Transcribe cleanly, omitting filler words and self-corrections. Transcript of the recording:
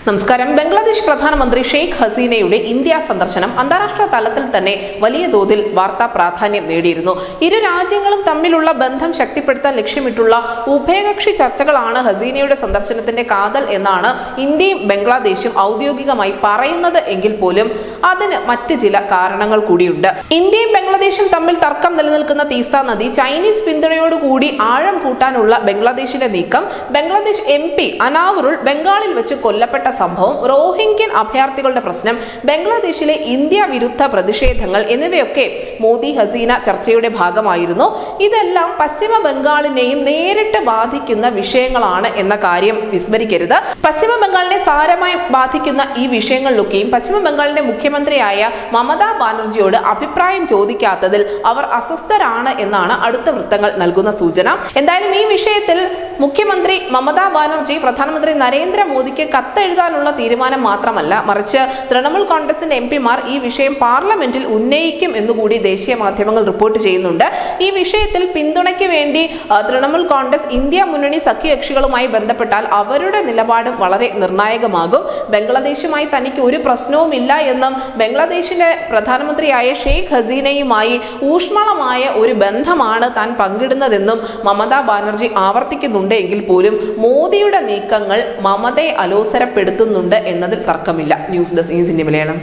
നമസ്കാരം. ബംഗ്ലാദേശ് പ്രധാനമന്ത്രി ഷെയ്ഖ് ഹസീനയുടെ ഇന്ത്യ സന്ദർശനം അന്താരാഷ്ട്ര തലത്തിൽ തന്നെ വലിയ തോതിൽ വാർത്താ പ്രാധാന്യം നേടിയിരുന്നു. ഇരു രാജ്യങ്ങളും തമ്മിലുള്ള ബന്ധം ശക്തിപ്പെടുത്താൻ ലക്ഷ്യമിട്ടുള്ള ഉഭയകക്ഷി ചർച്ചകളാണ് ഹസീനയുടെ സന്ദർശനത്തിന്റെ കാതൽ എന്നാണ് ഇന്ത്യയും ബംഗ്ലാദേശും ഔദ്യോഗികമായി പറയുന്നത് എങ്കിൽ പോലും അതിന് മറ്റ് ചില കാരണങ്ങൾ കൂടിയുണ്ട്. ഇന്ത്യയും ബംഗ്ലാദേശും തമ്മിൽ തർക്കം നിലനിൽക്കുന്ന തീസ്ത നദി ചൈനീസ് പിന്തുണയോടുകൂടി ആഴം കൂട്ടാനുള്ള ബംഗ്ലാദേശിന്റെ നീക്കം, ബംഗ്ലാദേശ് MP അനാവറുൾ ബംഗാളിൽ വെച്ച് കൊല്ലപ്പെട്ട സംഭവം, റോഹിംഗ്യൻ അഭയാർത്ഥികളുടെ പ്രശ്നം, ബംഗ്ലാദേശിലെ ഇന്ത്യ വിരുദ്ധ പ്രതിഷേധങ്ങൾ എന്നിവയൊക്കെ മോദി ഹസീന ചർച്ചയുടെ ഭാഗമായിരുന്നു. ഇതെല്ലാം പശ്ചിമ ബംഗാളിനെയും നേരിട്ട് ബാധിക്കുന്ന വിഷയങ്ങളാണ് എന്ന കാര്യം വിസ്മരിക്കരുത്. പശ്ചിമ ബംഗാളിനെ സാരമായി ബാധിക്കുന്ന ഈ വിഷയങ്ങളിലൊക്കെയും പശ്ചിമ ബംഗാളിന്റെ മുഖ്യമന്ത്രിയായ മമതാ ബാനർജിയോട് അഭിപ്രായം ചോദിക്കാത്തതിൽ അവർ അസ്വസ്ഥരാണ് എന്നാണ് അടുത്ത വൃത്തങ്ങൾ നൽകുന്ന സൂചന. എന്തായാലും ഈ വിഷയത്തിൽ മുഖ്യമന്ത്രി മമതാ ബാനർജി പ്രധാനമന്ത്രി നരേന്ദ്രമോദിക്ക് കത്തെഴുതാനുള്ള തീരുമാനം മാത്രമല്ല, മറിച്ച് തൃണമൂൽ കോൺഗ്രസിന്റെ MP-മാർ ഈ വിഷയം പാർലമെന്റിൽ ഉന്നയിക്കും എന്നുകൂടി ദേശീയ മാധ്യമങ്ങൾ റിപ്പോർട്ട് ചെയ്യുന്നുണ്ട്. ഈ വിഷയത്തിൽ പിന്തുണയ്ക്ക് വേണ്ടി തൃണമൂൽ കോൺഗ്രസ് ഇന്ത്യ മുന്നണി സഖ്യകക്ഷികളുമായി ബന്ധപ്പെട്ടാൽ അവരുടെ നിലപാടും വളരെ നിർണായകമാകും. ബംഗ്ലാദേശുമായി തനിക്ക് ഒരു പ്രശ്നവുമില്ല എന്നും ബംഗ്ലാദേശിന്റെ പ്രധാനമന്ത്രിയായ ഷെയ്ഖ് ഹസീനയുമായി ഊഷ്മളമായ ഒരു ബന്ധമാണ് താൻ പങ്കിടുന്നതെന്നും മമതാ ബാനർജി ആവർത്തിക്കുന്നുണ്ട് എങ്കിൽ പോലും മോദിയുടെ നീക്കങ്ങൾ മമതയെ അലോസരപ്പെടുത്തുന്നുണ്ട് എന്നതിൽ തർക്കമില്ല. News desk India Malayalam.